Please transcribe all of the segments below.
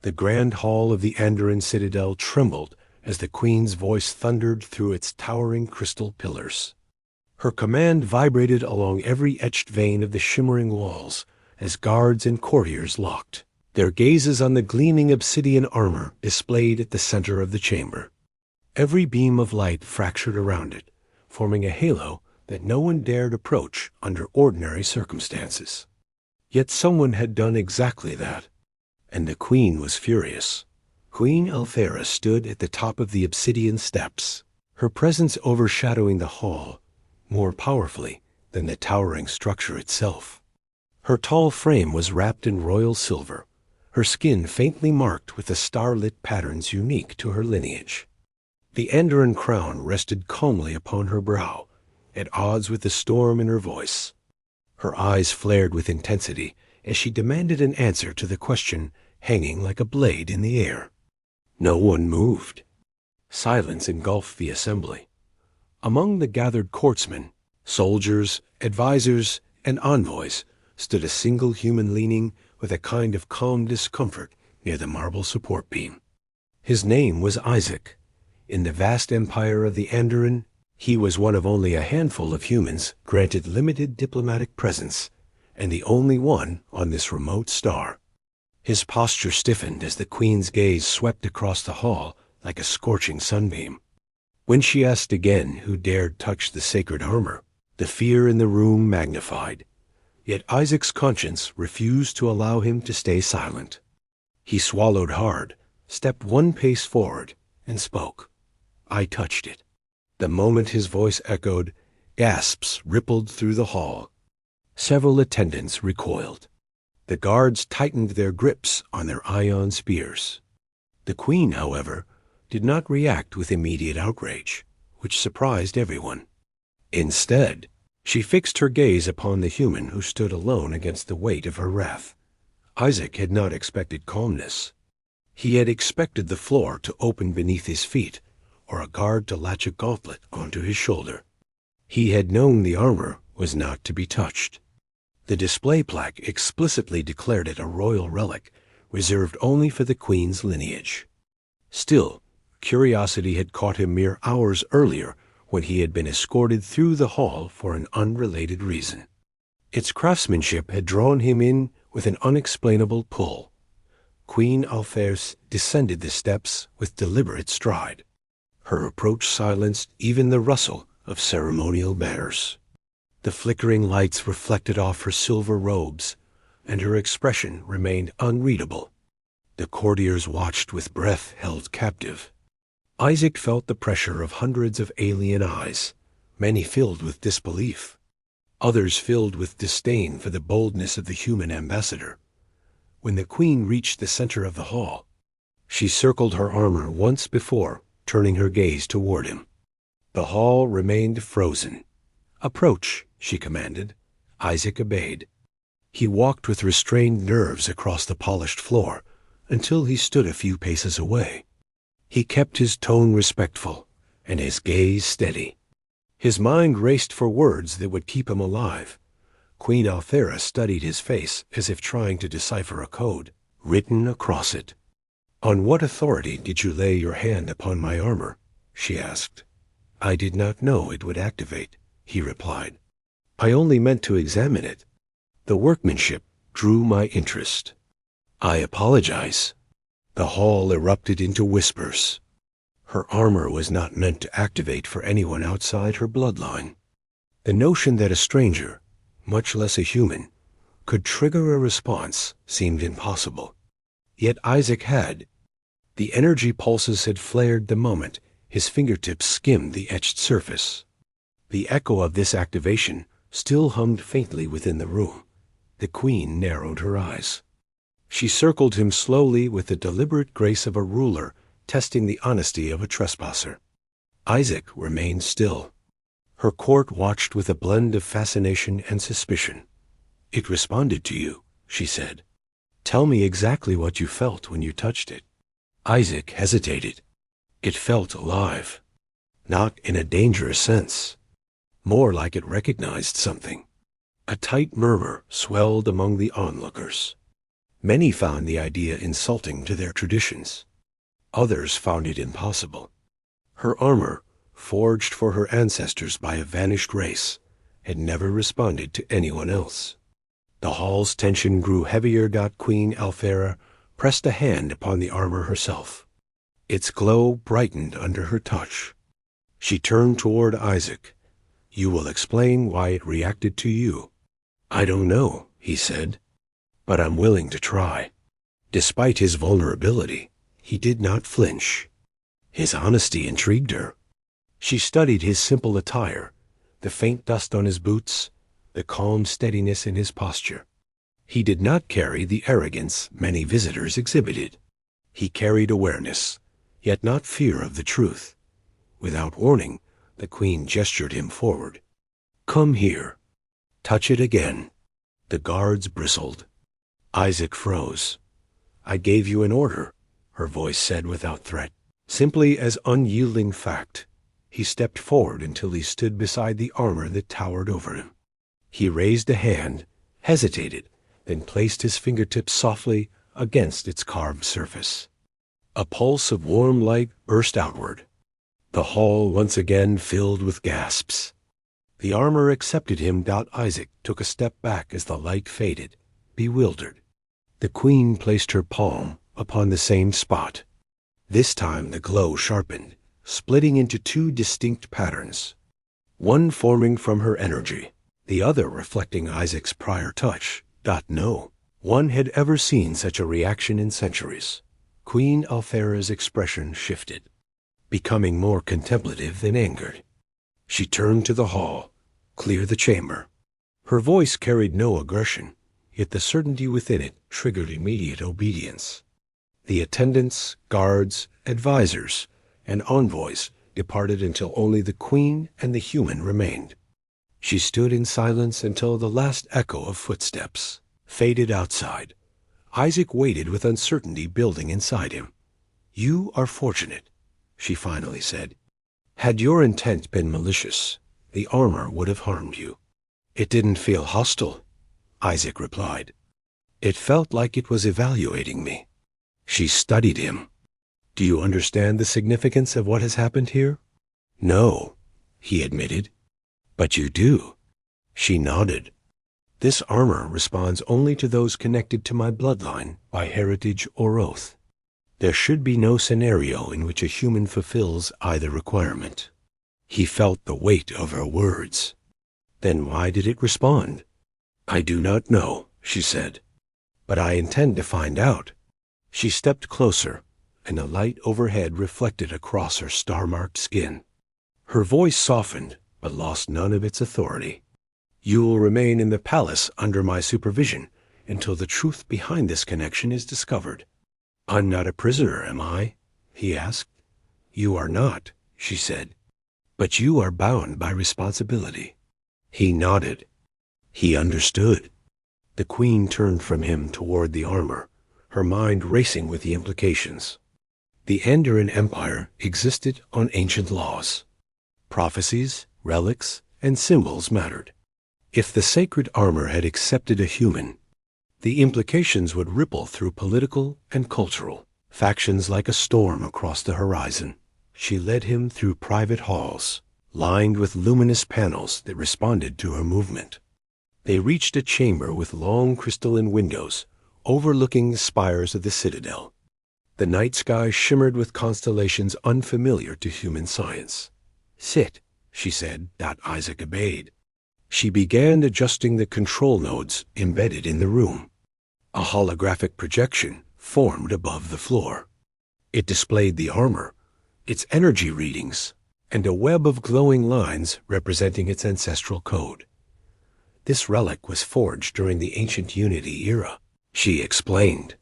The grand hall of the Andoran citadel trembled as the queen's voice thundered through its towering crystal pillars. Her command vibrated along every etched vein of the shimmering walls as guards and courtiers locked, their gazes on the gleaming obsidian armor displayed at the center of the chamber. Every beam of light fractured around it, forming a halo that no one dared approach under ordinary circumstances. Yet someone had done exactly that, and the queen was furious. Queen Althera stood at the top of the obsidian steps, her presence overshadowing the hall more powerfully than the towering structure itself. Her tall frame was wrapped in royal silver, her skin faintly marked with the starlit patterns unique to her lineage. The Andoran crown rested calmly upon her brow, at odds with the storm in her voice. Her eyes flared with intensity as she demanded an answer to the question hanging like a blade in the air. No one moved. Silence engulfed the assembly. Among the gathered courtsmen, soldiers, advisors, and envoys stood a single human leaning with a kind of calm discomfort near the marble support beam. His name was Isaac. In the vast empire of the Andoran, he was one of only a handful of humans granted limited diplomatic presence, and the only one on this remote star. His posture stiffened as the queen's gaze swept across the hall like a scorching sunbeam. When she asked again who dared touch the sacred armor, the fear in the room magnified. Yet Isaac's conscience refused to allow him to stay silent. He swallowed hard, stepped one pace forward, and spoke. "I touched it." The moment his voice echoed, gasps rippled through the hall. Several attendants recoiled. The guards tightened their grips on their ion spears. The queen, however, did not react with immediate outrage, which surprised everyone. Instead, she fixed her gaze upon the human who stood alone against the weight of her wrath. Isaac had not expected calmness. He had expected the floor to open beneath his feet, or a guard to latch a gauntlet onto his shoulder. He had known the armor was not to be touched. The display plaque explicitly declared it a royal relic, reserved only for the queen's lineage. Still, curiosity had caught him mere hours earlier when he had been escorted through the hall for an unrelated reason. Its craftsmanship had drawn him in with an unexplainable pull. Queen Althera descended the steps with deliberate stride. Her approach silenced even the rustle of ceremonial banners. The flickering lights reflected off her silver robes, and her expression remained unreadable. The courtiers watched with breath held captive. Isaac felt the pressure of hundreds of alien eyes, many filled with disbelief, others filled with disdain for the boldness of the human ambassador. When the queen reached the center of the hall, she circled her armor once before, turning her gaze toward him. The hall remained frozen. "Approach," she commanded. Isaac obeyed. He walked with restrained nerves across the polished floor until he stood a few paces away. He kept his tone respectful and his gaze steady. His mind raced for words that would keep him alive. Queen Althera studied his face as if trying to decipher a code written across it. "On what authority did you lay your hand upon my armor?" she asked. "I did not know it would activate," he replied. "I only meant to examine it. The workmanship drew my interest." "I apologize." The hall erupted into whispers. Her armor was not meant to activate for anyone outside her bloodline. The notion that a stranger, much less a human, could trigger a response seemed impossible. Yet Isaac had. The energy pulses had flared the moment his fingertips skimmed the etched surface. The echo of this activation still hummed faintly within the room. The queen narrowed her eyes. She circled him slowly with the deliberate grace of a ruler testing the honesty of a trespasser. Isaac remained still. Her court watched with a blend of fascination and suspicion. "It responded to you," she said. "Tell me exactly what you felt when you touched it." Isaac hesitated. It felt alive. Not in a dangerous sense. More like it recognized something. A tight murmur swelled among the onlookers. Many found the idea insulting to their traditions. Others found it impossible. Her armor, forged for her ancestors by a vanished race, had never responded to anyone else. The hall's tension grew heavier. Queen Alfera pressed a hand upon the armor herself. Its glow brightened under her touch. She turned toward Isaac. "You will explain why it reacted to you." "I don't know," he said, "but I'm willing to try." Despite his vulnerability, he did not flinch. His honesty intrigued her. She studied his simple attire, the faint dust on his boots, the calm steadiness in his posture. He did not carry the arrogance many visitors exhibited. He carried awareness, yet not fear of the truth. Without warning, the queen gestured him forward. "Come here." "Touch it again." The guards bristled. Isaac froze. "I gave you an order," her voice said without threat, simply as unyielding fact. He stepped forward until he stood beside the armor that towered over him. He raised a hand, hesitated, then placed his fingertips softly against its carved surface. A pulse of warm light burst outward. The hall once again filled with gasps. The armor accepted him. Isaac took a step back as the light faded, bewildered. The queen placed her palm upon the same spot. This time the glow sharpened, splitting into two distinct patterns, one forming from her energy, the other reflecting Isaac's prior touch. No one had ever seen such a reaction in centuries. Queen Alfera's expression shifted, becoming more contemplative than angered. She turned to the hall, "Clear the chamber." Her voice carried no aggression, yet the certainty within it triggered immediate obedience. The attendants, guards, advisors, and envoys departed until only the queen and the human remained. She stood in silence until the last echo of footsteps faded outside. Isaac waited with uncertainty building inside him. "You are fortunate," she finally said. "Had your intent been malicious, the armor would have harmed you." "It didn't feel hostile," Isaac replied. "It felt like it was evaluating me." She studied him. "Do you understand the significance of what has happened here?" "No," he admitted. "But you do." She nodded. "This armor responds only to those connected to my bloodline by heritage or oath. There should be no scenario in which a human fulfills either requirement." He felt the weight of her words. "Then why did it respond?" "I do not know," she said, "but I intend to find out." She stepped closer, and the light overhead reflected across her star-marked skin. Her voice softened, but lost none of its authority. "You will remain in the palace under my supervision until the truth behind this connection is discovered." "I'm not a prisoner, am I?" he asked. "You are not," she said. "But you are bound by responsibility." He nodded. He understood. The queen turned from him toward the armor, her mind racing with the implications. The Andaran Empire existed on ancient laws. Prophecies, relics, and symbols mattered. If the sacred armor had accepted a human, the implications would ripple through political and cultural factions like a storm across the horizon. She led him through private halls, lined with luminous panels that responded to her movement. They reached a chamber with long crystalline windows overlooking the spires of the citadel. The night sky shimmered with constellations unfamiliar to human science. "Sit," she said. Isaac obeyed. She began adjusting the control nodes embedded in the room. A holographic projection formed above the floor. It displayed the armor, its energy readings, and a web of glowing lines representing its ancestral code. This relic was forged during the ancient Unity era, she explained,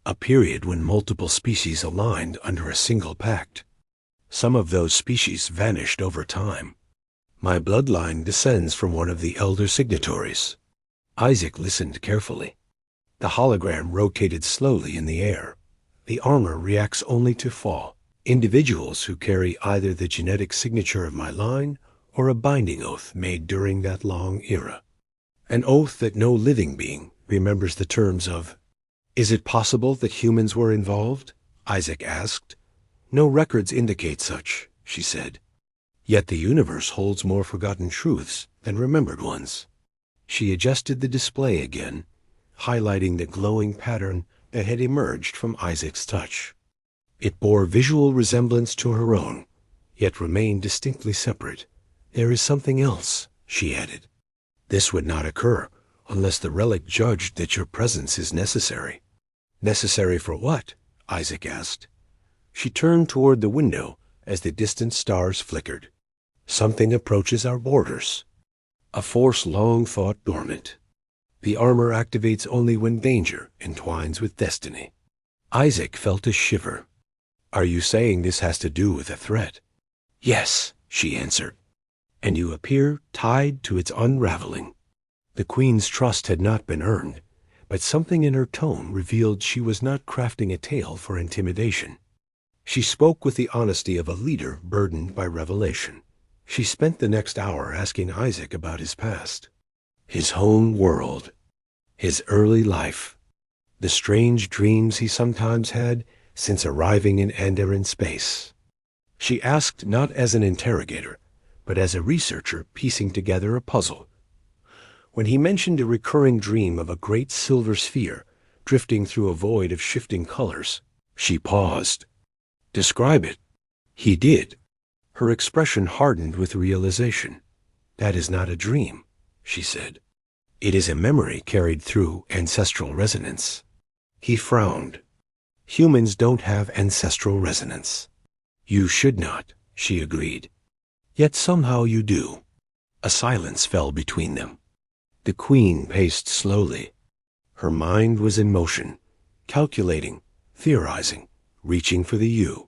a period when multiple species aligned under a single pact. Some of those species vanished over time. My bloodline descends from one of the elder signatories. Isaac listened carefully. The hologram rotated slowly in the air. The armor reacts only to fall. Individuals who carry either the genetic signature of my line or a binding oath made during that long era. An oath that no living being remembers the terms of. Is it possible that humans were involved? Isaac asked. No records indicate such, she said. Yet the universe holds more forgotten truths than remembered ones. She adjusted the display again, highlighting the glowing pattern that had emerged from Isaac's touch. It bore visual resemblance to her own, yet remained distinctly separate. There is something else, she added. This would not occur unless the relic judged that your presence is necessary. Necessary for what? Isaac asked. She turned toward the window as the distant stars flickered. Something approaches our borders. A force long thought dormant. The armor activates only when danger entwines with destiny. Isaac felt a shiver. Are you saying this has to do with a threat? Yes, she answered. And you appear tied to its unraveling. The Queen's trust had not been earned, but something in her tone revealed she was not crafting a tale for intimidation. She spoke with the honesty of a leader burdened by revelation. She spent the next hour asking Isaac about his past, his home world, his early life, the strange dreams he sometimes had since arriving in Andarin space. She asked not as an interrogator, but as a researcher piecing together a puzzle. When he mentioned a recurring dream of a great silver sphere drifting through a void of shifting colors, she paused. Describe it. He did. Her expression hardened with realization. That is not a dream, she said. It is a memory carried through ancestral resonance. He frowned. Humans don't have ancestral resonance. You should not, she agreed. Yet somehow you do. A silence fell between them. The Queen paced slowly. Her mind was in motion, calculating, theorizing, reaching for the you.